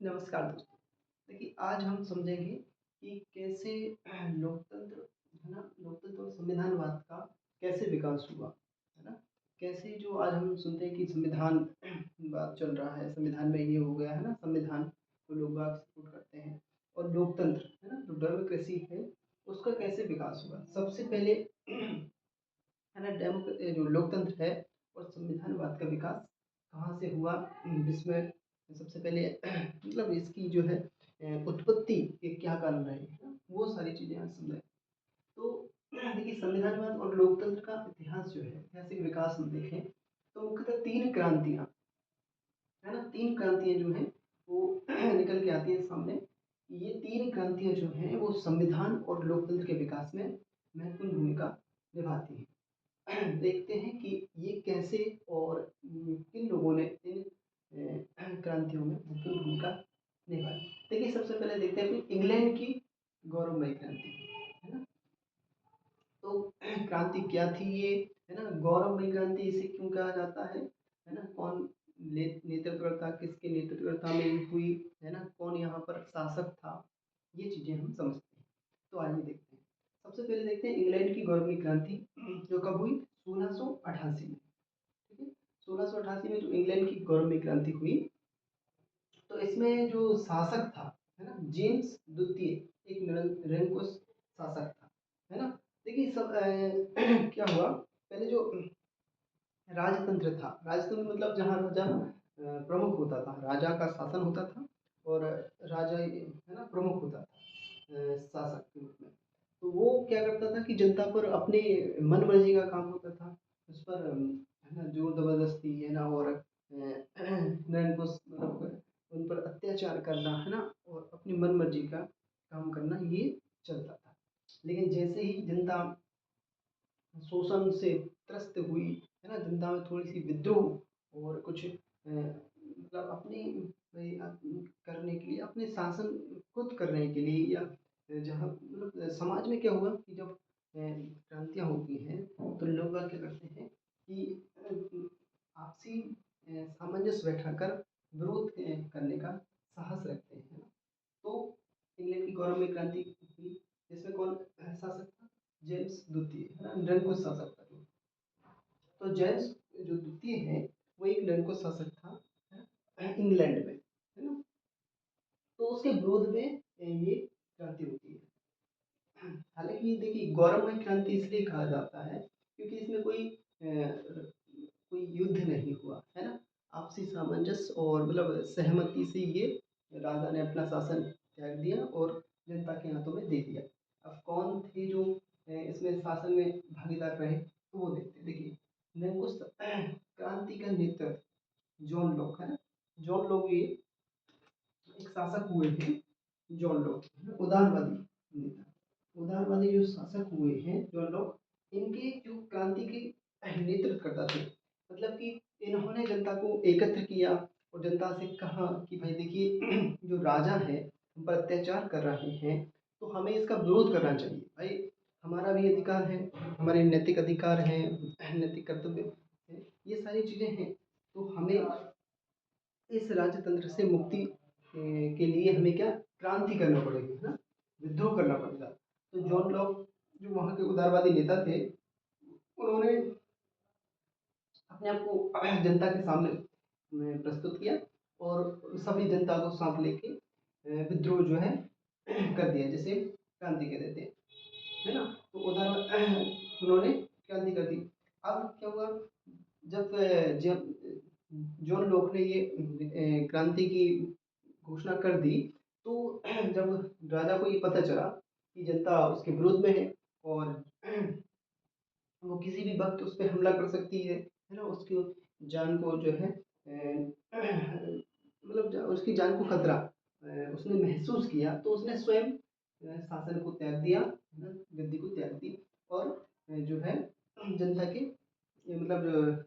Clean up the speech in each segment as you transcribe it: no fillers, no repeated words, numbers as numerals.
नमस्कार दोस्तों। देखिए आज हम समझेंगे कि कैसे लोकतंत्र है ना, लोकतंत्र और संविधानवाद का कैसे विकास हुआ, है ना? कैसे जो आज हम सुनते हैं कि संविधान बात चल रहा है, संविधान में ये हो गया है ना, संविधान को लोग बाग सपोर्ट करते हैं और लोकतंत्र है ना, जो डेमोक्रेसी है, उसका कैसे विकास हुआ? सबसे पहले है ना, जो लोकतंत्र है और संविधानवाद का विकास कहाँ से हुआ, जिसमें सबसे पहले मतलब इसकी जो है उत्पत्ति के क्या कारण रहे है ना, वो सारी चीज़ें आज समझें। तो देखिए संविधानवाद और लोकतंत्र का इतिहास जो है, ऐतिहासिक विकास हम देखें तो मुख्यतः 3 क्रांतियाँ है ना, 3 क्रांतियाँ जो हैं वो निकल के आती हैं सामने। ये 3 क्रांतियाँ जो हैं वो संविधान और लोकतंत्र के विकास में महत्वपूर्ण भूमिका निभाती हैं। देखते हैं कि ये कैसे और किन लोगों ने इन क्रांतियों में महत्वपूर्ण भूमिका निभाई। देखिए सबसे पहले देखते हैं अपनी इंग्लैंड की गौरवमयी क्रांति, है ना? तो क्रांति क्या थी ये, है ना? गौरवमयी क्रांति इसे क्यों कहा जाता है ना? कौन नेतृत्वकर्ता, किसके नेतृत्वकर्ता में हुई, है ना? कौन यहाँ पर शासक था, ये चीज़ें हम समझते हैं। तो आइए देखते हैं। सबसे पहले देखते हैं इंग्लैंड की गौरवमयी क्रांति जो कब हुई? 1688 में। ठीक है, 1688 में जो इंग्लैंड की गौरवमयी क्रांति हुई, तो इसमें जो शासक था, है ना, जेम्स द्वितीय, एक निरंकुश शासक था, है ना? देखिए सब क्या हुआ, पहले जो राजतंत्र था, राजतंत्र मतलब जहाँ राजा प्रमुख होता था, राजा का शासन होता था और राजा है ना प्रमुख होता था शासक के रूप में। तो वो क्या करता था कि जनता पर अपने मन मर्जी का काम होता था, उस पर है ना जोर जबरदस्ती है ना, और निरंकुश मतलब उन पर अत्याचार करना है ना, और अपनी मन मर्जी का काम करना, ये चलता था। लेकिन जैसे ही जनता शोषण से त्रस्त हुई, है ना, जनता में थोड़ी-सी विद्रोह और कुछ मतलब अपनी करने के लिए, अपने शासन खुद करने के लिए, या जहाँ मतलब समाज में क्या हुआ कि जब क्रांतियाँ होती हैं, तो लोग क्या करते हैं कि आपसी सामंजस्य बैठाकर विरोध करने का साहस रखते हैं, है ना? तो इंग्लैंड की गौरवमयी क्रांति हुई, जिसमें कौन शासक था? जेम्स द्वितीय, है ना, निरंकुश शासक था जो। तो जेम्स जो द्वितीय है, वो एक निरंकुश शासक था, इंग्लैंड में, है ना? तो उसके विरोध में ये क्रांति होती है। हालाँकि देखिए गौरवमयी क्रांति इसलिए कहा जाता है क्योंकि इसमें कोई युद्ध नहीं हुआ, है ना? आपसी सामंजस्य और मतलब सहमति से ये राजा ने अपना शासन त्याग दिया और जनता के हाथों में दे दिया। अब कौन थे जो इसमें शासन में भागीदार रहे, तो वो देखते हैं। देखिए निरंकुश क्रांति का नेतृत्व जॉन लॉक, है ना? जॉन लॉक ये एक शासक हुए थे, जॉन लॉक, है ना? उदारवादी नेता, उदारवादी जो शासक हुए हैं जॉन लॉक, इनके जो क्रांति के नेतृत्व करता थे, मतलब कि इन्होंने जनता को एकत्र किया और जनता से कहा कि भाई देखिए जो राजा है हम पर अत्याचार कर रहे हैं, तो हमें इसका विरोध करना चाहिए। भाई हमारा भी अधिकार है, हमारे नैतिक अधिकार हैं, नैतिक कर्तव्य है, ये सारी चीज़ें हैं। तो हमें इस राजतंत्र से मुक्ति के लिए हमें क्या क्रांति करना पड़ेगी, है ना, विद्रोह करना पड़ेगा। तो जॉन लॉक जो वहाँ के उदारवादी नेता थे, उन्होंने अपने आप को जनता के सामने प्रस्तुत किया और सभी जनता को साथ लेके विद्रोह जो है कर दिया, जिसे क्रांति कह देते हैं, है ना? तो उधर उन्होंने क्रांति कर दी। अब क्या हुआ, जब जॉन लॉक ने ये क्रांति की घोषणा कर दी, तो जब राजा को ये पता चला कि जनता उसके विरोध में है और वो किसी भी वक़्त उस पे हमला कर सकती है ना? उसकी जान को जो है मतलब उसकी जान को खतरा उसने महसूस किया, तो उसने स्वयं शासन को त्याग दिया, है ना? गद्दी को त्याग दी और जो है जनता के मतलब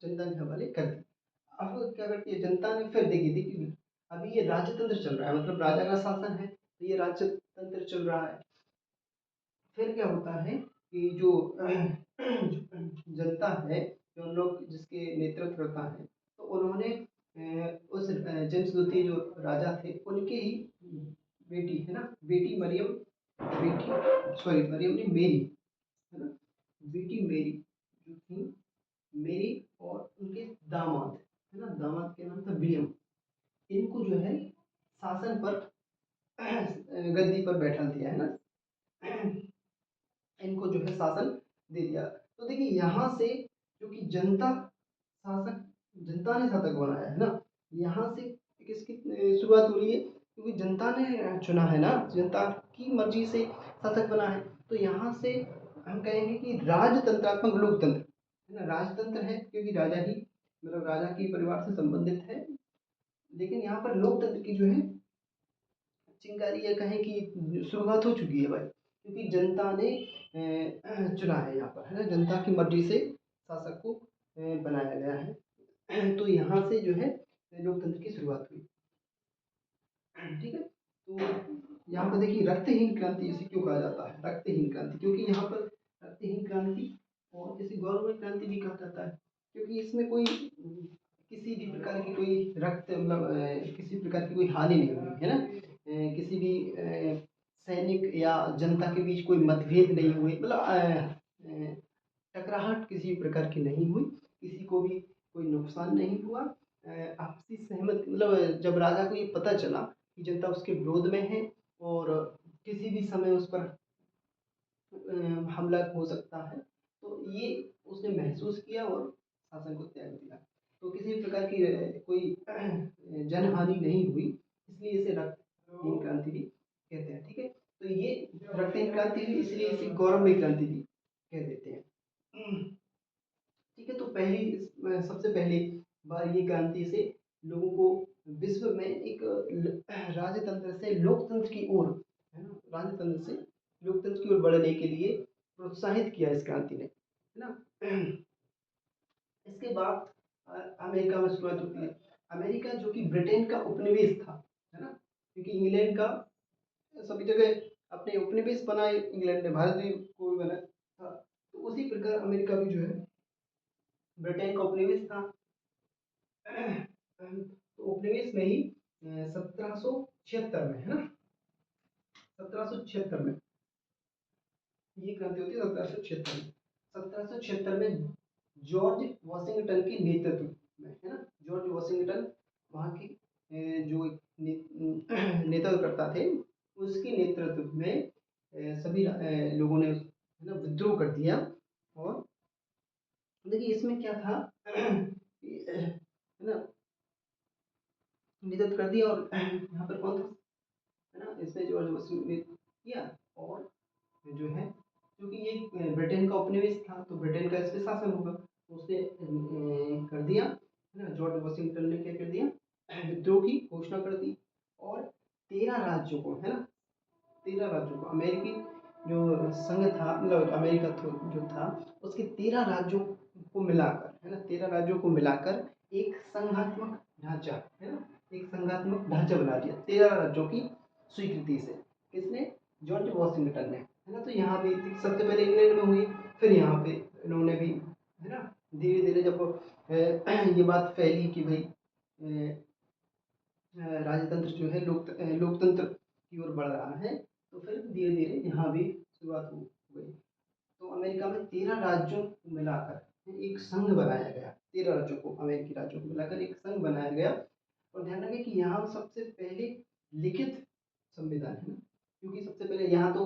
जनता के हवाले कर दी। अब क्या करती है जनता ने, फिर देखिए अभी ये राजतंत्र चल रहा है, मतलब राजा का शासन है, तो ये राजतंत्र चल रहा है। फिर क्या होता है कि जो जनता है, जो लोग जिसके नेतृत्व करता है, तो उन्होंने उस जेम्स द्वितीय जो राजा थे उनके ही बेटी है ना, बेटी मरियम, बेटी सॉरी मरियम नहीं मेरी, है ना, बेटी मेरी जो थी, मेरी और उनके दामाद, है ना, दामाद का नाम था विलियम, इनको जो है शासन पर गद्दी पर बैठा दिया है ना, इनको जो है शासन दे दिया। तो देखिए यहाँ से जो कि जनता शासक, जनता ने शासक बनाया है ना, यहाँ से किसकी शुरुआत हो रही है, क्योंकि जनता ने चुना है ना, जनता की मर्जी से शासक बना है। तो यहाँ से हम कहेंगे कि राजतंत्रात्मक लोकतंत्र है ना, राजतंत्र है क्योंकि राजा ही मतलब राजा की परिवार से संबंधित है, लेकिन यहाँ पर लोकतंत्र की जो है चिंगारी ये कहें कि शुरुआत हो चुकी है भाई, क्योंकि जनता ने चुना है यहाँ पर, है ना, जनता की मर्जी से शासक को बनाया गया है। तो यहाँ से जो है लोकतंत्र की शुरुआत हुई, ठीक है। तो यहाँ पर देखिए रक्तहीन क्रांति इसे क्यों कहा जाता है, रक्तहीन क्रांति, क्योंकि यहाँ पर रक्तहीन क्रांति और इसे गौरवमय क्रांति भी कहा जाता है, क्योंकि इसमें कोई किसी भी प्रकार की कोई रक्त मतलब किसी प्रकार की कोई हानि नहीं हुई है ना, किसी भी सैनिक या जनता के बीच कोई मतभेद नहीं हुए, मतलब टकराहट किसी प्रकार की नहीं हुई, किसी को भी कोई नुकसान नहीं हुआ। आपसी सहमत मतलब जब राजा को ये पता चला कि जनता उसके विरोध में है और किसी भी समय उस पर हमला हो सकता है, तो ये उसने महसूस किया और शासन को त्याग दिया। तो किसी प्रकार की कोई जनहानि नहीं हुई, इसलिए इसे रक्तहीन क्रांति भी कहते हैं, ठीक है। तो ये रक्तहीन क्रांति भी, इसलिए इसे गौरवमयी क्रांति भी कह देते हैं, ठीक है। तो सबसे पहली बार ये क्रांति से लोगों को विश्व में एक राजतंत्र से लोकतंत्र की ओर, है ना, राजतंत्र से लोकतंत्र की ओर बढ़ने के लिए प्रोत्साहित किया इस क्रांति ने, है ना। इसके बाद अमेरिका में शुरुआत होती है। अमेरिका जो कि ब्रिटेन का उपनिवेश था, है ना, क्योंकि इंग्लैंड का सभी जगह अपने उपनिवेश बनाए, इंग्लैंड ने भारत भी को भी बनाया था, तो उसी प्रकार अमेरिका भी जो है ब्रिटेन का उपनिवेश था। तो उपनिवेश में ही 1776 में, है ना, 1776 में ये क्रांति होती है, 1776 में, 1776 में जॉर्ज वॉशिंगटन के नेतृत्व में, है ना, जॉर्ज वॉशिंगटन वहाँ की जो नेतृत्व करता थे, उसके नेतृत्व में सभी लोगों ने है ना विद्रोह कर दिया। और देखिए इसमें क्या था है ना, नेतृत्व कर दिया, और यहाँ पर कौन था, है ना, इसमें जॉर्ज वॉशिंगटन ने किया। और जो है क्योंकि ये ब्रिटेन का उपनिवेश था, तो ब्रिटेन का इस पे शासन होगा, तो उसने कर दिया, है ना, जॉर्ज वॉशिंगटन ने क्या कर दिया, विद्रोह की घोषणा कर दी। और 13 राज्यों को, है ना, 13 राज्यों को, अमेरिकी जो संघ था मतलब अमेरिका जो था उसके 13 राज्यों को मिलाकर, है ना, 13 राज्यों को मिलाकर एक संघात्मक ढांचा, है ना, एक संघात्मक ढांचा बना दिया 13 राज्यों की स्वीकृति से। किसने, जॉर्ज वॉशिंगटन ने, है ना। तो यहाँ भी सबसे पहले इंग्लैंड में हुई, फिर यहाँ पे इन्होंने भी, है ना, धीरे धीरे जब ये बात फैली कि भाई राजतंत्र जो है लोकतंत्र की ओर बढ़ रहा है, तो फिर धीरे धीरे यहाँ भी शुरुआत हो गई। तो अमेरिका में 13 राज्यों को मिलाकर एक संघ बनाया गया, 13 राज्यों को, अमेरिकी राज्यों को मिलाकर एक संघ बनाया गया। और ध्यान रखें कि यहाँ सबसे पहले लिखित संविधान, है ना, क्योंकि सबसे पहले यहाँ तो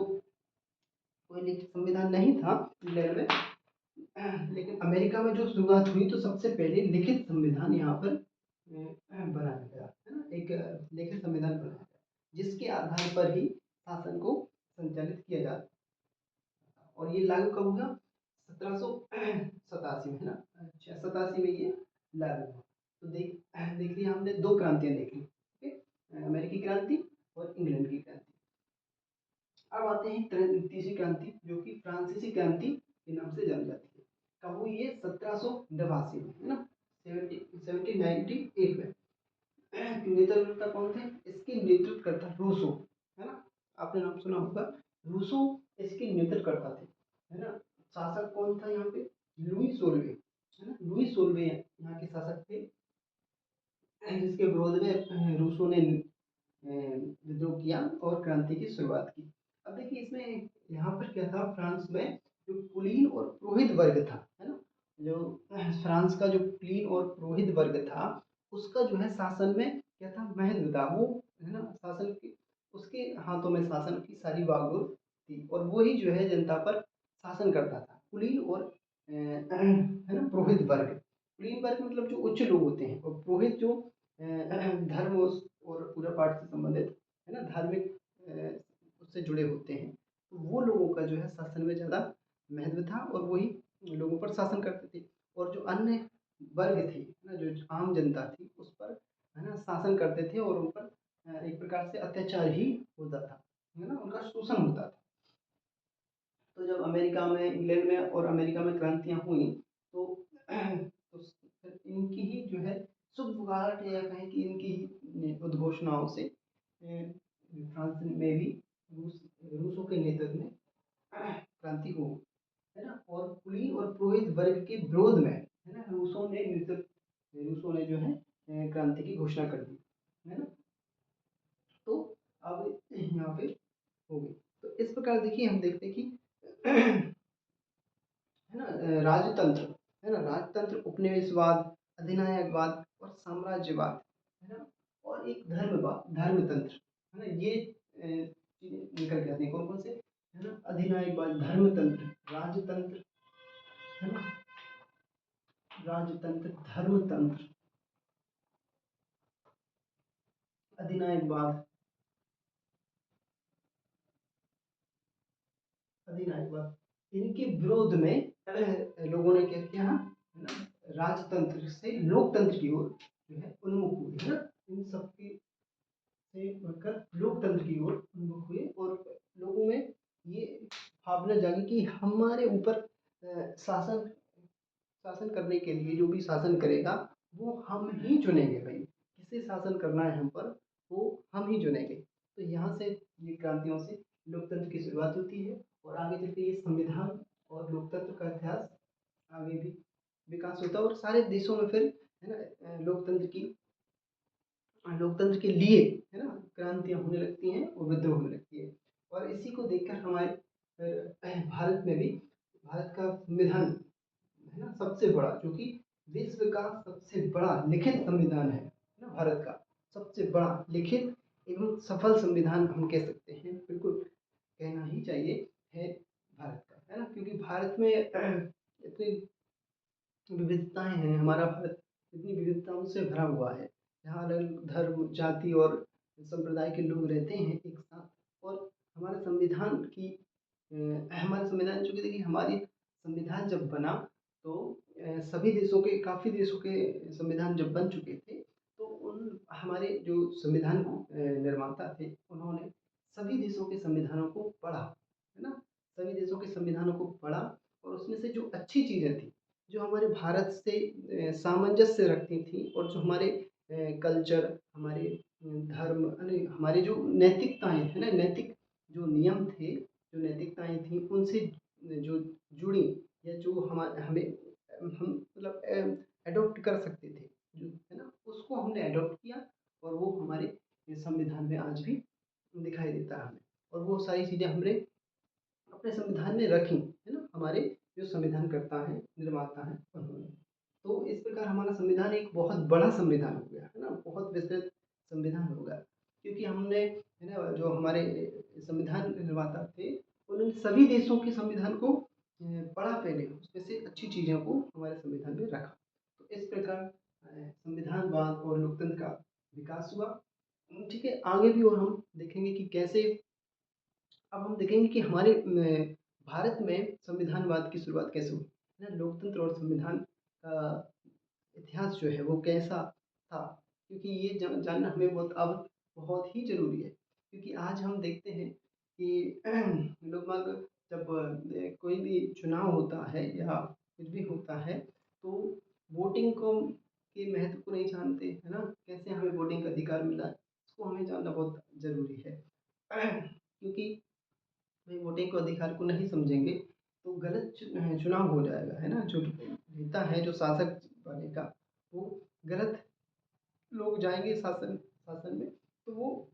कोई लिखित संविधान नहीं था इंग्लैंड में, लेकिन अमेरिका में जो शुरुआत हुई तो सबसे पहले लिखित संविधान यहाँ पर बनाया गया, है ना, एक लिखित संविधान बनाया गया, जिसके आधार पर ही शासन को संचालित किया जाता। और ये लागू कब हुआ, 1787 में, है ना, अच्छा 87 में ये लागू हुआ। तो देख लिया हमने, दो क्रांतियां देख ली, ठीक है, अमेरिकी क्रांति और इंग्लैंड की क्रांति। अब आते हैं तीसरी क्रांति, जो कि फ्रांसीसी क्रांति के नाम से जानी जाती है। कब हुई ये, 1789 में, है ना, 1798 में। नेतृत्वकर्ता कौन थे, इसके नेतृत्वकर्ता रूसो, है ना, आपने नाम सुना होगा, रूसो इसके नेतृत्वकर्ता थे, है ना। शासक कौन था यहाँ पे, लुई सोल्वे, है ना, लुई सोल्वे यहाँ के शासक थे। जिसके विरोध में रूसों ने विद्रोह किया और क्रांति की शुरुआत की। अब देखिए इसमें यहाँ पर क्या था, फ्रांस में जो कुलीन और पुरोहित वर्ग था, है ना? जो फ्रांस का जो कुलीन और पुरोहित वर्ग था, उसका जो है शासन में क्या था, महत्व था। वो है ना शासन की, उसके हाथों में शासन की सारी बागडोर थी और वो ही जो है जनता पर शासन करता था। कुलीन और है ना पुरोहित वर्ग। कुलीन वर्ग मतलब जो उच्च लोग होते हैं, और पुरोहित जो धर्म और पूजा पाठ से संबंधित, है ना, धार्मिक उससे जुड़े होते हैं। तो वो लोगों का जो है शासन में ज़्यादा महत्व था और वही लोगों पर शासन करते थे। और जो अन्य वर्ग थे, है ना, जो आम जनता थी, उस पर है ना शासन करते थे और उन पर एक प्रकार से अत्याचार ही होता था, है ना, उनका शोषण होता था। तो जब अमेरिका में, इंग्लैंड में और अमेरिका में क्रांतियाँ हुई, तो तो फिर इनकी ही जो है सुगबुगाहट, या कहें कि इनकी ही उद्घोषणाओं से फ्रांस में भी रूसों के नेतृत्व में क्रांति हो, है ना। और कुलीन और पुरोहित वर्ग के विरोध में, है ना, रूसों ने जो है क्रांति की घोषणा कर दी, है ना। तो अब यहाँ पे हो गई। तो इस प्रकार देखिए हम देखते हैं कि है ना राजतंत्र, है ना, राजतंत्र, उपनिवेशवाद, अधिनायकवाद और साम्राज्यवाद, है ना, और एक धर्मवाद, धर्मतंत्र, है ना, ये चीजें निकल के आती हैं। कौन कौन से, है ना, अधिनायकवाद, धर्मतंत्र, राजतंत्र, है ना, राजतंत्र, धर्मतंत्र, अधिनायकवाद, अधिनायकवाद, इनके विरोध में लोगों ने क्या किया, है ना, राजतंत्र से लोकतंत्र की ओर जो है उन्मुख हुए, है ना। इन सबके से बढ़कर लोकतंत्र की ओर उन्मुख हुए और लोगों में ये भावना जागी कि हमारे ऊपर शासन शासन करने के लिए जो भी शासन करेगा वो हम ही चुनेंगे भाई, किसे शासन करना है हम पर, वो हम ही चुनेंगे। तो यहाँ से ये क्रांतियों से लोकतंत्र की शुरुआत होती है और आगे चल के ये संविधान और लोकतंत्र का इतिहास आगे भी विकास होता है और सारे देशों में फिर, है ना, लोकतंत्र के लिए, है ना, क्रांतियाँ होने लगती हैं और विद्रोह होने लगती है। और इसी को देखकर हमारे भारत में भी, भारत का संविधान, है ना, सबसे बड़ा, जो कि विश्व का सबसे बड़ा लिखित संविधान है ना, भारत का सबसे बड़ा लिखित एवं सफल संविधान हम कह सकते हैं, बिल्कुल कहना ही चाहिए, है भारत का, है ना। क्योंकि भारत में इतनी विविधताएं हैं, हमारा भारत इतनी विविधताओं से भरा हुआ है। यहाँ अलग धर्म, जाति और संप्रदाय के लोग रहते हैं एक साथ। और हमारे संविधान की हमारे संविधान, चूँकि देखिए हमारी संविधान जब बना तो सभी देशों के, काफ़ी देशों के संविधान जब बन चुके थे, तो उन हमारे जो संविधान निर्माता थे, उन्होंने सभी देशों के संविधानों को पढ़ा, है ना? सभी देशों के संविधानों को पढ़ा और उसमें से जो अच्छी चीज़ें थी, जो हमारे भारत से सामंजस्य रखती थी और जो हमारे कल्चर, हमारे धर्म, यानी हमारी जो नैतिकताएँ है ना, नैतिक जो नियम थे, जो नैतिकताएँ थी, उनसे जो जुड़ी, या जो हमें हम मतलब एडॉप्ट कर सकते थे, जो है ना, उसको हमने एडॉप्ट किया और वो हमारे संविधान में आज भी दिखाई देता है हमें। और वो सारी चीज़ें हमने अपने संविधान में रखी, है ना, हमारे जो संविधानकर्ता हैं, निर्माता हैं, उन्होंने। तो इस प्रकार हमारा संविधान एक बहुत बड़ा संविधान हो गया, है ना, बहुत विस्तृत संविधान हो गया। क्योंकि हमने, है ना, जो हमारे संविधान निर्माता थे, उन्होंने सभी देशों के संविधान को पढ़ा पहले, उसमें से अच्छी चीज़ों को हमारे संविधान में रखा। तो इस प्रकार संविधानवाद और लोकतंत्र का विकास हुआ। ठीक है, आगे भी और हम देखेंगे कि कैसे, अब हम देखेंगे कि हमारे भारत में संविधानवाद की शुरुआत कैसे हुई, है ना, लोकतंत्र और संविधान का इतिहास जो है वो कैसा था, क्योंकि ये जानना हमें बहुत ही ज़रूरी है। क्योंकि आज हम देखते हैं कि लोग बाग जब कोई भी चुनाव होता है या कुछ भी होता है, तो वोटिंग को के महत्व को नहीं जानते, है ना, कैसे हमें वोटिंग का अधिकार मिला, इसको हमें जानना बहुत ज़रूरी है। क्योंकि भाई वोटिंग को अधिकार को नहीं समझेंगे तो गलत चुनाव हो जाएगा, है ना। जो नेता है, जो शासक बनेगा, वो गलत लोग जाएँगे शासन शासन में, तो वो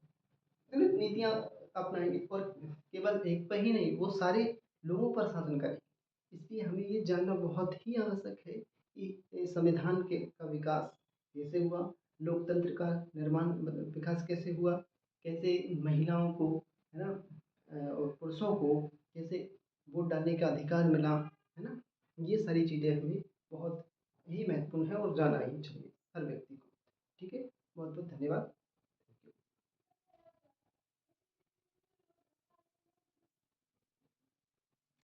गलत नीतियाँ अपनाएँगे और केवल एक पर ही नहीं, वो सारे लोगों पर शासन करेंगे। इसलिए हमें ये जानना बहुत ही आवश्यक है कि संविधान के का विकास कैसे हुआ, लोकतंत्र का निर्माण मतलब विकास कैसे हुआ, कैसे महिलाओं को, है ना? और पुरुषों को कैसे वोट डालने का अधिकार मिला, है ना? ये सारी चीज़ें हमें बहुत ही महत्वपूर्ण है और जानना ही चाहिए हर व्यक्ति को। ठीक है? बहुत-बहुत धन्यवाद।